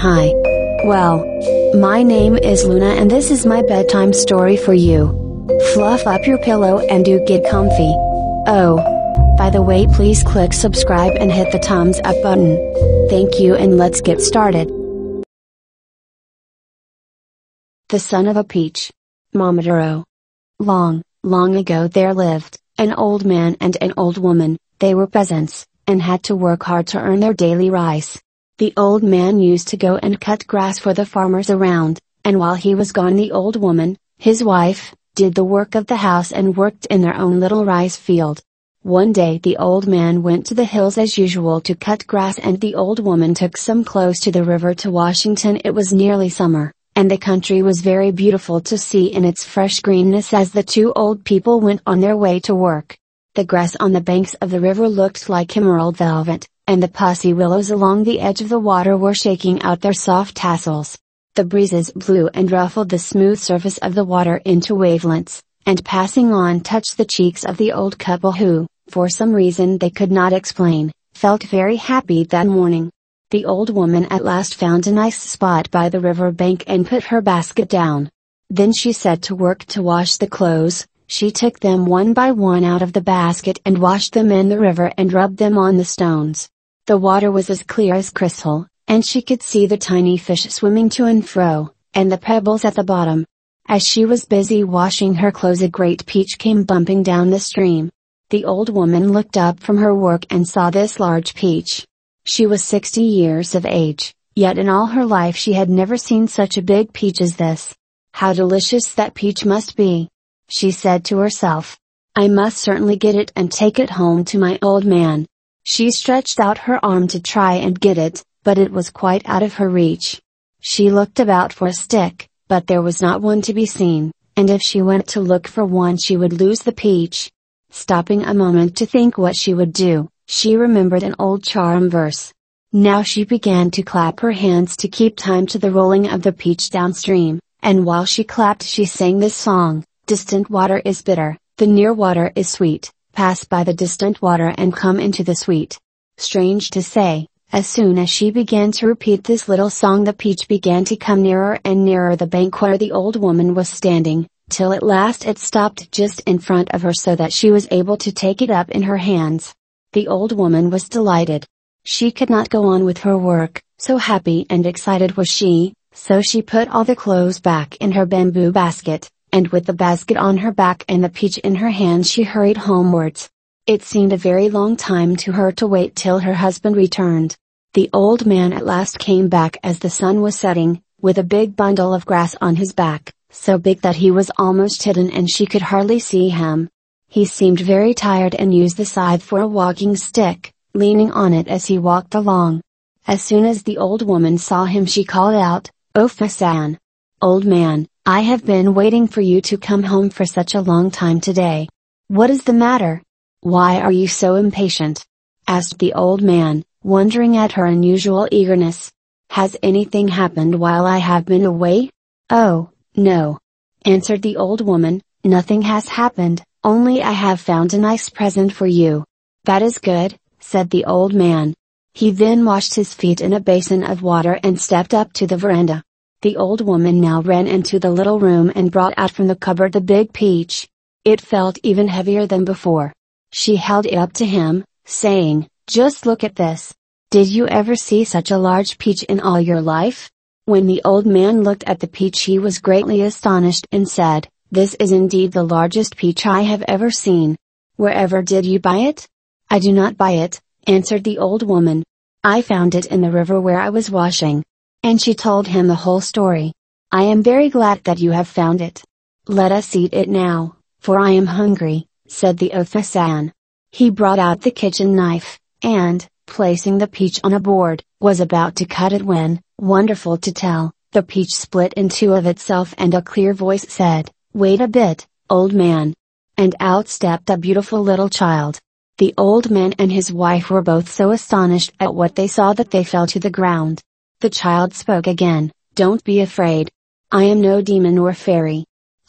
Hi. Well, my name is Luna and this is my bedtime story for you. Fluff up your pillow and do get comfy. Oh, by the way, please click subscribe and hit the thumbs up button. Thank you, and let's get started. The Son of a Peach. Momotaro. Long, long ago there lived an old man and an old woman. They were peasants, and had to work hard to earn their daily rice. The old man used to go and cut grass for the farmers around, and while he was gone the old woman, his wife, did the work of the house and worked in their own little rice field. One day the old man went to the hills as usual to cut grass, and the old woman took some clothes to the river to Washington. It was nearly summer, and the country was very beautiful to see in its fresh greenness as the two old people went on their way to work. The grass on the banks of the river looked like emerald velvet, and the pussy willows along the edge of the water were shaking out their soft tassels. The breezes blew and ruffled the smooth surface of the water into wavelets, and passing on touched the cheeks of the old couple who, for some reason they could not explain, felt very happy that morning. The old woman at last found a nice spot by the river bank and put her basket down. Then she set to work to wash the clothes. She took them one by one out of the basket and washed them in the river and rubbed them on the stones. The water was as clear as crystal, and she could see the tiny fish swimming to and fro, and the pebbles at the bottom. As she was busy washing her clothes, a great peach came bumping down the stream. The old woman looked up from her work and saw this large peach. She was 60 years of age, yet in all her life she had never seen such a big peach as this. How delicious that peach must be! She said to herself. I must certainly get it and take it home to my old man. She stretched out her arm to try and get it, but it was quite out of her reach. She looked about for a stick, but there was not one to be seen, and if she went to look for one she would lose the peach. Stopping a moment to think what she would do, she remembered an old charm verse. Now she began to clap her hands to keep time to the rolling of the peach downstream, and while she clapped she sang this song. Distant water is bitter, the near water is sweet, pass by the distant water and come into the sweet. Strange to say, as soon as she began to repeat this little song the peach began to come nearer and nearer the bank where the old woman was standing, till at last it stopped just in front of her so that she was able to take it up in her hands. The old woman was delighted. She could not go on with her work, so happy and excited was she, so she put all the clothes back in her bamboo basket, and with the basket on her back and the peach in her hand she hurried homewards. It seemed a very long time to her to wait till her husband returned. The old man at last came back as the sun was setting, with a big bundle of grass on his back, so big that he was almost hidden and she could hardly see him. He seemed very tired and used the scythe for a walking stick, leaning on it as he walked along. As soon as the old woman saw him she called out, "O Fasan! Old man, I have been waiting for you to come home for such a long time today. What is the matter? Why are you so impatient?" asked the old man, wondering at her unusual eagerness. "Has anything happened while I have been away?" "Oh, no," answered the old woman, "nothing has happened, only I have found a nice present for you." "That is good," said the old man. He then washed his feet in a basin of water and stepped up to the veranda. The old woman now ran into the little room and brought out from the cupboard the big peach. It felt even heavier than before. She held it up to him, saying, "Just look at this. Did you ever see such a large peach in all your life?" When the old man looked at the peach he was greatly astonished and said, "This is indeed the largest peach I have ever seen. Wherever did you buy it?" "I do not buy it," answered the old woman. "I found it in the river where I was washing." And she told him the whole story. "I am very glad that you have found it. Let us eat it now, for I am hungry," said the Ofasan. He brought out the kitchen knife, and, placing the peach on a board, was about to cut it when, wonderful to tell, the peach split in two of itself and a clear voice said, "Wait a bit, old man." And out stepped a beautiful little child. The old man and his wife were both so astonished at what they saw that they fell to the ground. The child spoke again, "Don't be afraid. I am no demon or fairy.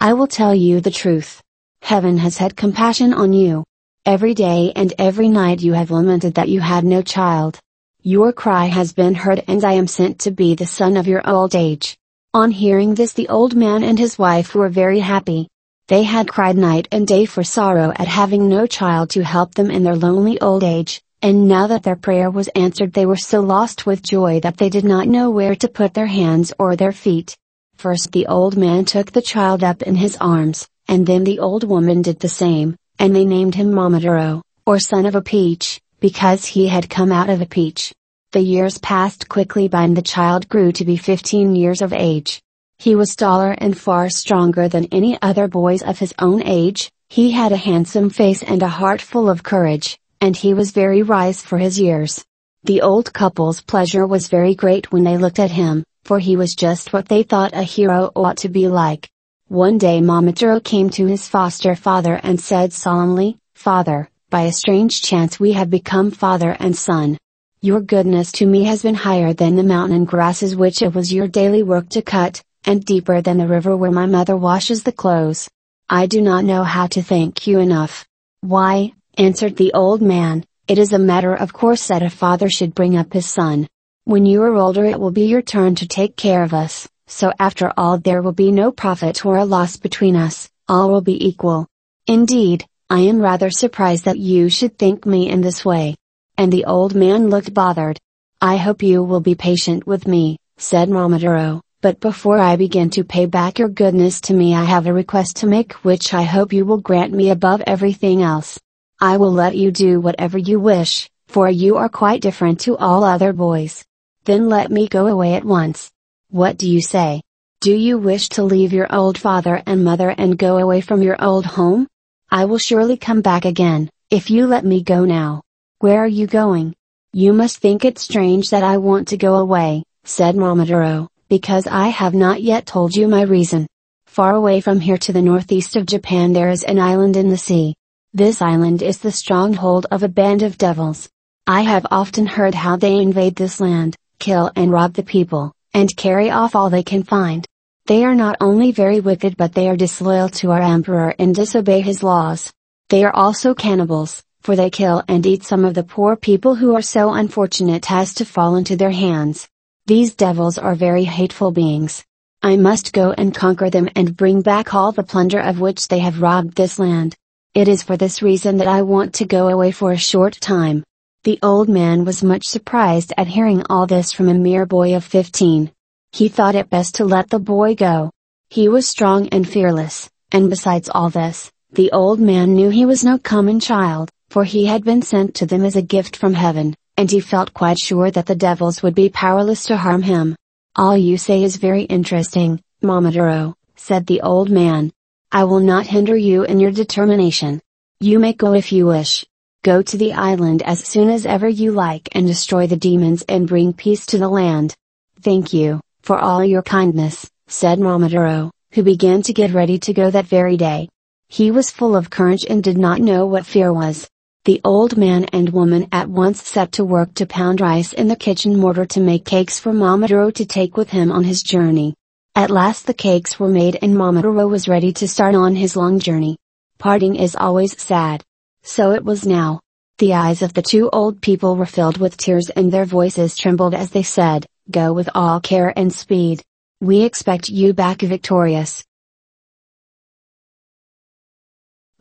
I will tell you the truth. Heaven has had compassion on you. Every day and every night you have lamented that you had no child. Your cry has been heard and I am sent to be the son of your old age." On hearing this, the old man and his wife were very happy. They had cried night and day for sorrow at having no child to help them in their lonely old age, and now that their prayer was answered they were so lost with joy that they did not know where to put their hands or their feet. First the old man took the child up in his arms, and then the old woman did the same, and they named him Momotaro, or son of a peach, because he had come out of a peach. The years passed quickly by and the child grew to be 15 years of age. He was taller and far stronger than any other boys of his own age, he had a handsome face and a heart full of courage, and he was very wise for his years. The old couple's pleasure was very great when they looked at him, for he was just what they thought a hero ought to be like. One day Momotaro came to his foster father and said solemnly, "Father, by a strange chance we have become father and son. Your goodness to me has been higher than the mountain grasses which it was your daily work to cut, and deeper than the river where my mother washes the clothes. I do not know how to thank you enough." "Why," answered the old man, "it is a matter of course that a father should bring up his son. When you are older it will be your turn to take care of us, so after all there will be no profit or a loss between us, all will be equal. Indeed, I am rather surprised that you should think me in this way." And the old man looked bothered. "I hope you will be patient with me," said Momotaro, "but before I begin to pay back your goodness to me I have a request to make which I hope you will grant me above everything else. I will let you do whatever you wish, for you are quite different to all other boys. Then let me go away at once. What do you say? Do you wish to leave your old father and mother and go away from your old home? I will surely come back again, if you let me go now." "Where are you going? You must think it strange that I want to go away," said Momotaro, "because I have not yet told you my reason. Far away from here to the northeast of Japan there is an island in the sea. This island is the stronghold of a band of devils. I have often heard how they invade this land, kill and rob the people, and carry off all they can find. They are not only very wicked but they are disloyal to our emperor and disobey his laws. They are also cannibals, for they kill and eat some of the poor people who are so unfortunate as to fall into their hands. These devils are very hateful beings. I must go and conquer them and bring back all the plunder of which they have robbed this land. It is for this reason that I want to go away for a short time." The old man was much surprised at hearing all this from a mere boy of 15. He thought it best to let the boy go. He was strong and fearless, and besides all this, the old man knew he was no common child, for he had been sent to them as a gift from heaven, and he felt quite sure that the devils would be powerless to harm him. "All you say is very interesting, Momotaro," said the old man. "I will not hinder you in your determination. You may go if you wish. Go to the island as soon as ever you like and destroy the demons and bring peace to the land." "Thank you, for all your kindness," said Momotaro, who began to get ready to go that very day. He was full of courage and did not know what fear was. The old man and woman at once set to work to pound rice in the kitchen mortar to make cakes for Momotaro to take with him on his journey. At last the cakes were made and Momotaro was ready to start on his long journey. Parting is always sad. So it was now. The eyes of the two old people were filled with tears and their voices trembled as they said, "Go with all care and speed. We expect you back victorious."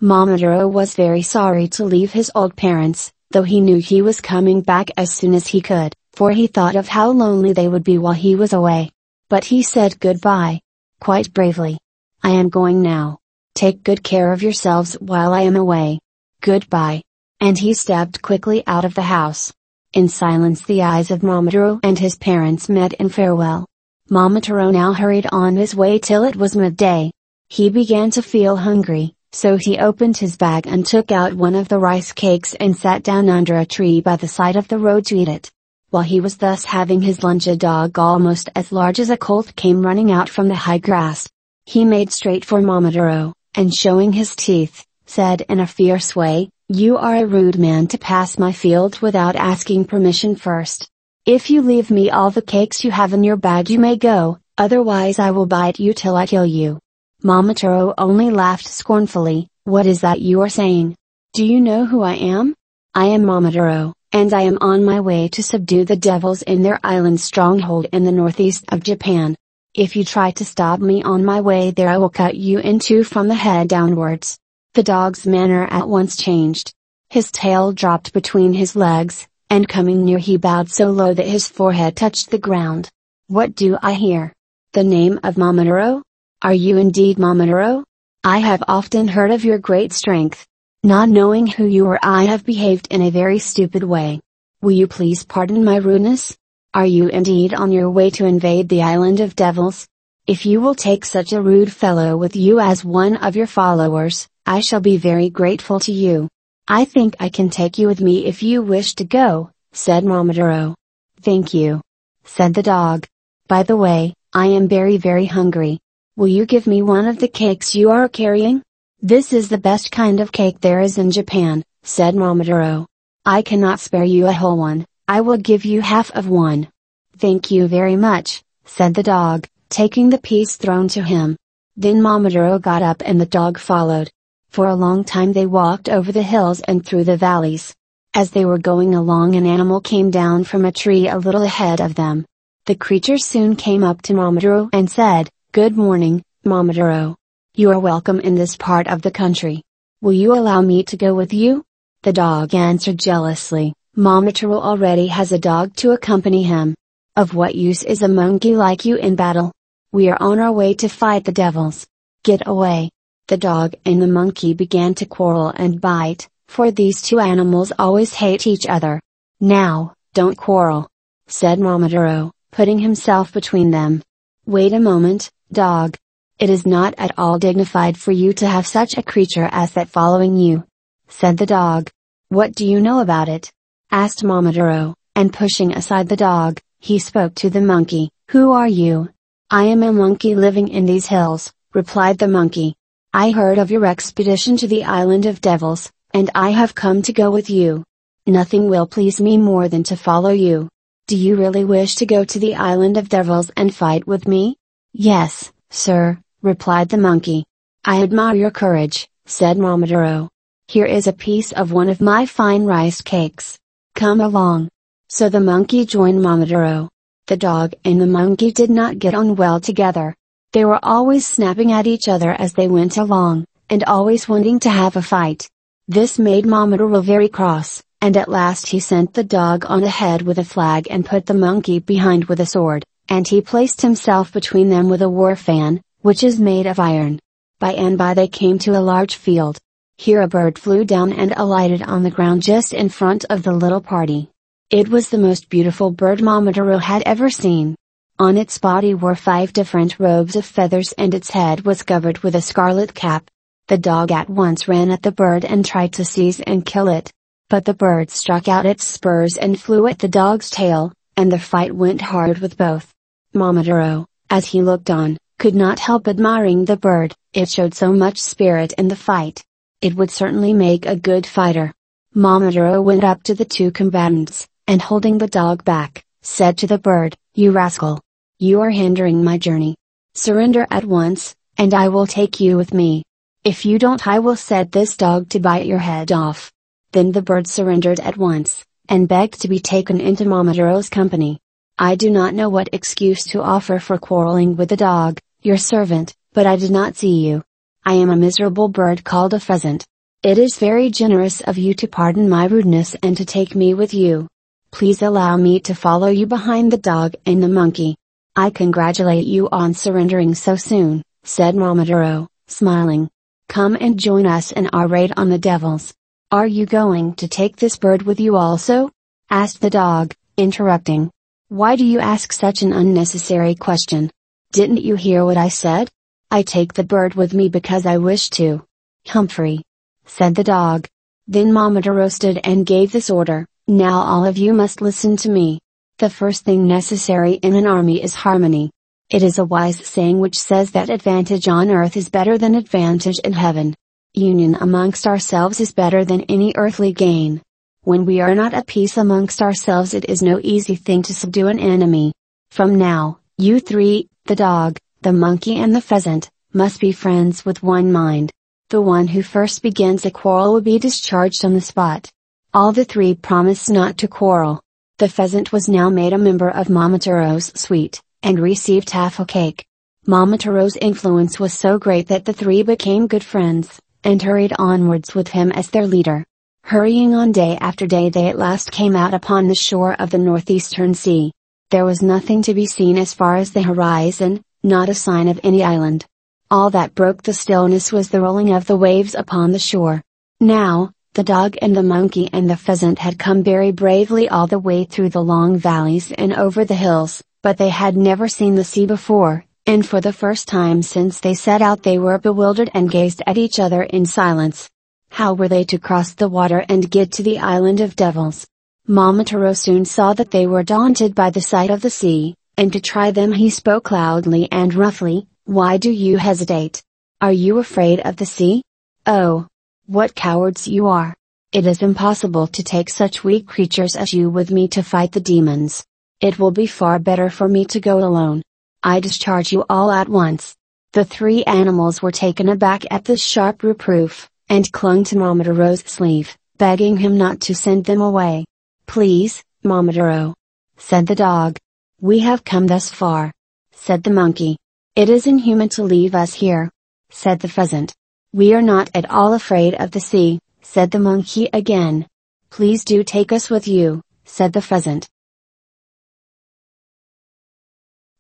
Momotaro was very sorry to leave his old parents, though he knew he was coming back as soon as he could, for he thought of how lonely they would be while he was away. But he said goodbye. Quite bravely. "I am going now. Take good care of yourselves while I am away. Goodbye." And he stepped quickly out of the house. In silence the eyes of Momotaro and his parents met in farewell. Momotaro now hurried on his way till it was midday. He began to feel hungry, so he opened his bag and took out one of the rice cakes and sat down under a tree by the side of the road to eat it. While he was thus having his lunch a dog almost as large as a colt came running out from the high grass. He made straight for Momotaro, and showing his teeth, said in a fierce way, "You are a rude man to pass my field without asking permission first. If you leave me all the cakes you have in your bag you may go, otherwise I will bite you till I kill you." Momotaro only laughed scornfully. "What is that you are saying? Do you know who I am? I am Momotaro, and I am on my way to subdue the devils in their island stronghold in the northeast of Japan. If you try to stop me on my way there, I will cut you in two from the head downwards." The dog's manner at once changed. His tail dropped between his legs, and coming near he bowed so low that his forehead touched the ground. "What do I hear? The name of Momotaro? Are you indeed Momotaro? I have often heard of your great strength. Not knowing who you are, I have behaved in a very stupid way. Will you please pardon my rudeness? Are you indeed on your way to invade the island of devils? If you will take such a rude fellow with you as one of your followers, I shall be very grateful to you." "I think I can take you with me if you wish to go," said Momotaro. "Thank you," said the dog. "By the way, I am very hungry. Will you give me one of the cakes you are carrying?" "This is the best kind of cake there is in Japan," said Momotaro. "I cannot spare you a whole one, I will give you half of one." "Thank you very much," said the dog, taking the piece thrown to him. Then Momotaro got up and the dog followed. For a long time they walked over the hills and through the valleys. As they were going along, an animal came down from a tree a little ahead of them. The creature soon came up to Momotaro and said, "Good morning, Momotaro. You are welcome in this part of the country. Will you allow me to go with you?" The dog answered jealously, "Momotaro already has a dog to accompany him. Of what use is a monkey like you in battle? We are on our way to fight the devils. Get away." The dog and the monkey began to quarrel and bite, for these two animals always hate each other. "Now, don't quarrel," said Momotaro, putting himself between them. "Wait a moment, dog. It is not at all dignified for you to have such a creature as that following you," said the dog. "What do you know about it?" asked Momotaro, and pushing aside the dog, he spoke to the monkey. "Who are you?" "I am a monkey living in these hills," replied the monkey. "I heard of your expedition to the island of devils, and I have come to go with you. Nothing will please me more than to follow you. Do you really wish to go to the island of devils and fight with me?" "Yes, sir," replied the monkey. "I admire your courage," said Momotaro. "Here is a piece of one of my fine rice cakes. Come along." So the monkey joined Momotaro. The dog and the monkey did not get on well together. They were always snapping at each other as they went along, and always wanting to have a fight. This made Momotaro very cross, and at last he sent the dog on ahead with a flag and put the monkey behind with a sword, and he placed himself between them with a war fan, which is made of iron. By and by they came to a large field. Here a bird flew down and alighted on the ground just in front of the little party. It was the most beautiful bird Momotaro had ever seen. On its body were 5 different robes of feathers and its head was covered with a scarlet cap. The dog at once ran at the bird and tried to seize and kill it. But the bird struck out its spurs and flew at the dog's tail, and the fight went hard with both. Momotaro, as he looked on, could not help admiring the bird, it showed so much spirit in the fight. It would certainly make a good fighter. Momotaro went up to the two combatants, and holding the dog back, said to the bird, "You rascal! You are hindering my journey. Surrender at once, and I will take you with me. If you don't, I will set this dog to bite your head off." Then the bird surrendered at once, and begged to be taken into Momotaro's company. "I do not know what excuse to offer for quarreling with the dog, your servant, but I did not see you. I am a miserable bird called a pheasant. It is very generous of you to pardon my rudeness and to take me with you. Please allow me to follow you behind the dog and the monkey." "I congratulate you on surrendering so soon," said Momotaro, smiling. "Come and join us in our raid on the devils." "Are you going to take this bird with you also?" asked the dog, interrupting. "Why do you ask such an unnecessary question? Didn't you hear what I said? I take the bird with me because I wish to." "Humphrey," said the dog. Then Momotaro stood and gave this order, "Now all of you must listen to me. The first thing necessary in an army is harmony. It is a wise saying which says that advantage on earth is better than advantage in heaven. Union amongst ourselves is better than any earthly gain. When we are not at peace amongst ourselves, it is no easy thing to subdue an enemy. From now, you three, the dog, the monkey and the pheasant, must be friends with one mind. The one who first begins a quarrel will be discharged on the spot. All the three promised not to quarrel. The pheasant was now made a member of Momotaro's suite, and received half a cake. Momotaro's influence was so great that the three became good friends, and hurried onwards with him as their leader. Hurrying on day after day, they at last came out upon the shore of the northeastern sea. There was nothing to be seen as far as the horizon, not a sign of any island. All that broke the stillness was the rolling of the waves upon the shore. Now, the dog and the monkey and the pheasant had come very bravely all the way through the long valleys and over the hills, but they had never seen the sea before, and for the first time since they set out they were bewildered and gazed at each other in silence. How were they to cross the water and get to the island of devils? Momotaro soon saw that they were daunted by the sight of the sea, and to try them he spoke loudly and roughly. "Why do you hesitate? Are you afraid of the sea? Oh! What cowards you are! It is impossible to take such weak creatures as you with me to fight the demons. It will be far better for me to go alone. I discharge you all at once." The three animals were taken aback at this sharp reproof, and clung to Momotaro's sleeve, begging him not to send them away. "Please, Momotaro," said the dog. "We have come thus far," said the monkey. "It is inhuman to leave us here," said the pheasant. "We are not at all afraid of the sea," said the monkey again. "Please do take us with you," said the pheasant.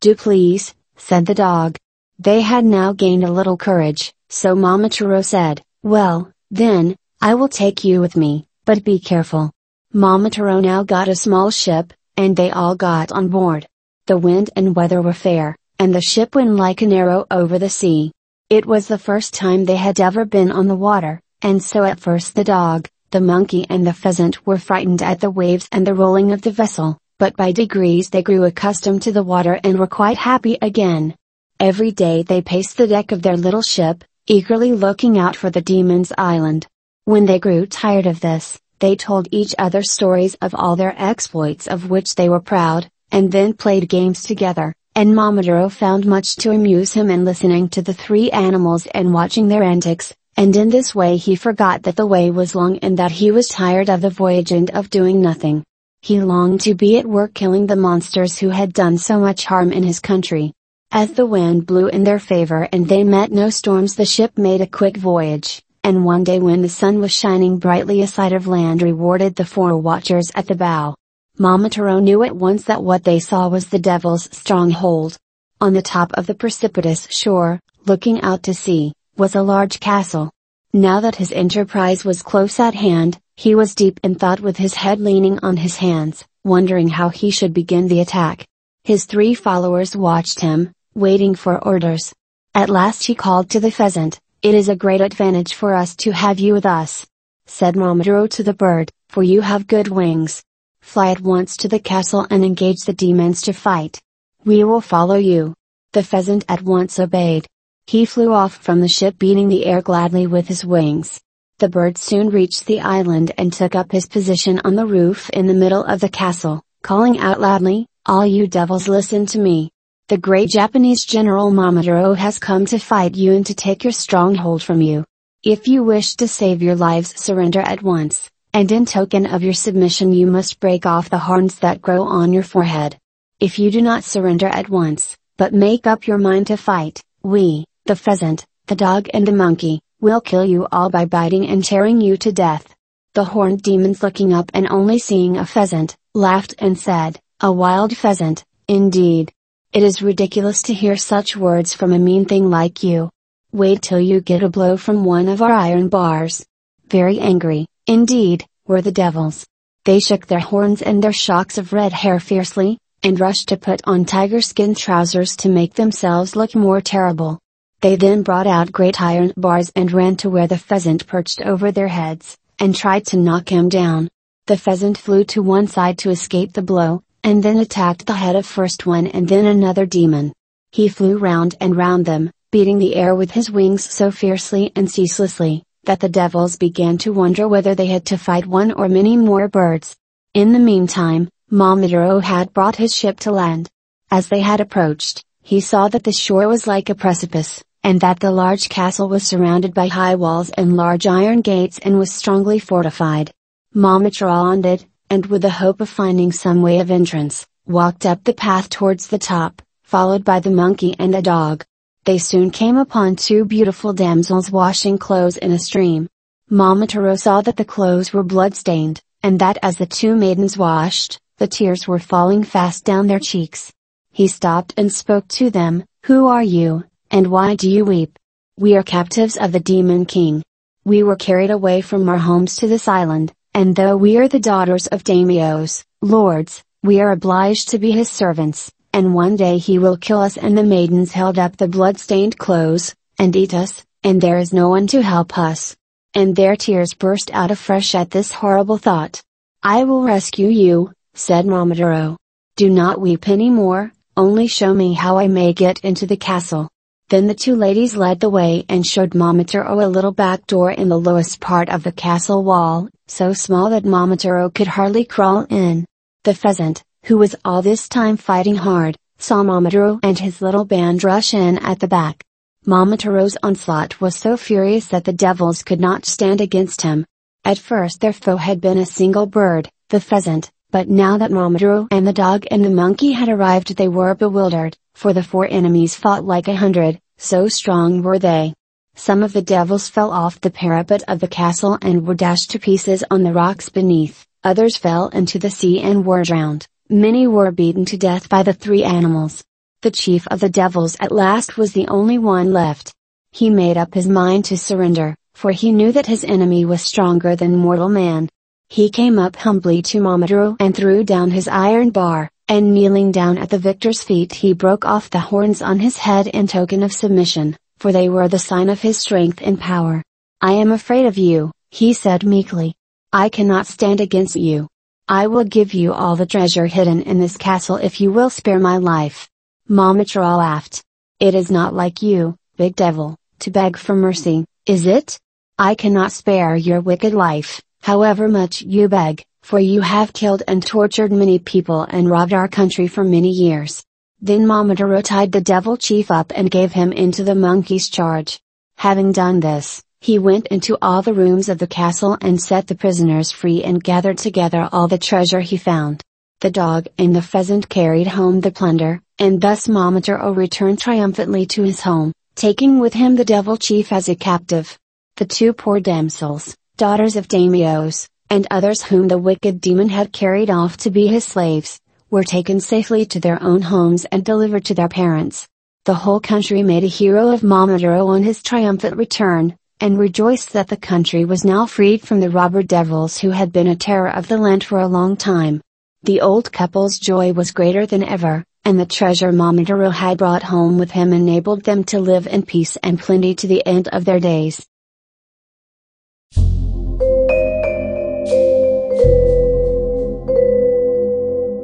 "Do please," said the dog. They had now gained a little courage, so Momotaro said, "Well, then, I will take you with me, but be careful." Momotaro now got a small ship, and they all got on board. The wind and weather were fair, and the ship went like an arrow over the sea. It was the first time they had ever been on the water, and so at first the dog, the monkey and the pheasant were frightened at the waves and the rolling of the vessel, but by degrees they grew accustomed to the water and were quite happy again. Every day they paced the deck of their little ship, eagerly looking out for the Demon's Island. When they grew tired of this, they told each other stories of all their exploits of which they were proud, and then played games together, and Momotaro found much to amuse him in listening to the three animals and watching their antics, and in this way he forgot that the way was long and that he was tired of the voyage and of doing nothing. He longed to be at work killing the monsters who had done so much harm in his country. As the wind blew in their favor and they met no storms, the ship made a quick voyage, and one day when the sun was shining brightly a sight of land rewarded the four watchers at the bow. Momotaro knew at once that what they saw was the devil's stronghold. On the top of the precipitous shore, looking out to sea, was a large castle. Now that his enterprise was close at hand, he was deep in thought with his head leaning on his hands, wondering how he should begin the attack. His three followers watched him, waiting for orders. At last he called to the pheasant, "It is a great advantage for us to have you with us," said Momotaro to the bird, "for you have good wings. Fly at once to the castle and engage the demons to fight. We will follow you." The pheasant at once obeyed. He flew off from the ship beating the air gladly with his wings. The bird soon reached the island and took up his position on the roof in the middle of the castle, calling out loudly, "All you devils listen to me. The great Japanese General Momotaro has come to fight you and to take your stronghold from you. If you wish to save your lives, surrender at once, and in token of your submission you must break off the horns that grow on your forehead. If you do not surrender at once, but make up your mind to fight, we, the pheasant, the dog and the monkey, will kill you all by biting and tearing you to death." The horned demons, looking up and only seeing a pheasant, laughed and said, "A wild pheasant, indeed! It is ridiculous to hear such words from a mean thing like you. Wait till you get a blow from one of our iron bars." Very angry, indeed, were the devils. They shook their horns and their shocks of red hair fiercely, and rushed to put on tiger skin trousers to make themselves look more terrible. They then brought out great iron bars and ran to where the pheasant perched over their heads, and tried to knock him down. The pheasant flew to one side to escape the blow, and then attacked the head of first one and then another demon. He flew round and round them, beating the air with his wings so fiercely and ceaselessly, that the devils began to wonder whether they had to fight one or many more birds. In the meantime, Momotaro had brought his ship to land. As they had approached, he saw that the shore was like a precipice, and that the large castle was surrounded by high walls and large iron gates and was strongly fortified. Momotaro nodded, and with the hope of finding some way of entrance, walked up the path towards the top, followed by the monkey and a dog. They soon came upon two beautiful damsels washing clothes in a stream. Momotaro saw that the clothes were blood-stained, and that as the two maidens washed, the tears were falling fast down their cheeks. He stopped and spoke to them. "Who are you, and why do you weep?" "We are captives of the Demon King. We were carried away from our homes to this island, and though we are the daughters of daimyos, lords, we are obliged to be his servants, and one day he will kill us." And the maidens held up the blood-stained clothes, "and eat us, and there is no one to help us." And their tears burst out afresh at this horrible thought. "I will rescue you," said Momotaro. "Do not weep any more, only show me how I may get into the castle." Then the two ladies led the way and showed Momotaro a little back door in the lowest part of the castle wall, so small that Momotaro could hardly crawl in. The pheasant, who was all this time fighting hard, saw Momotaro and his little band rush in at the back. Momotaro's onslaught was so furious that the devils could not stand against him. At first their foe had been a single bird, the pheasant, but now that Momotaro and the dog and the monkey had arrived they were bewildered, for the four enemies fought like 100, so strong were they. Some of the devils fell off the parapet of the castle and were dashed to pieces on the rocks beneath, others fell into the sea and were drowned, many were beaten to death by the three animals. The chief of the devils at last was the only one left. He made up his mind to surrender, for he knew that his enemy was stronger than mortal man. He came up humbly to Momotaro and threw down his iron bar, and kneeling down at the victor's feet he broke off the horns on his head in token of submission, for they were the sign of his strength and power. "I am afraid of you," he said meekly. "I cannot stand against you. I will give you all the treasure hidden in this castle if you will spare my life." Momotaro laughed. "It is not like you, big devil, to beg for mercy, is it? I cannot spare your wicked life, however much you beg, for you have killed and tortured many people and robbed our country for many years." Then Momotaro tied the devil chief up and gave him into the monkey's charge. Having done this, he went into all the rooms of the castle and set the prisoners free and gathered together all the treasure he found. The dog and the pheasant carried home the plunder, and thus Momotaro returned triumphantly to his home, taking with him the devil chief as a captive. The two poor damsels, daughters of daimyos, and others whom the wicked demon had carried off to be his slaves, were taken safely to their own homes and delivered to their parents. The whole country made a hero of Momotaro on his triumphant return, and rejoiced that the country was now freed from the robber devils who had been a terror of the land for a long time. The old couple's joy was greater than ever, and the treasure Momotaro had brought home with him enabled them to live in peace and plenty to the end of their days.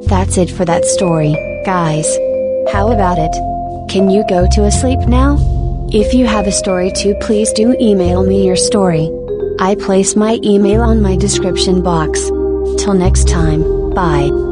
That's it for that story, guys. How about it? Can you go to sleep now? If you have a story too, please do email me your story. I place my email on my description box. Till next time, bye.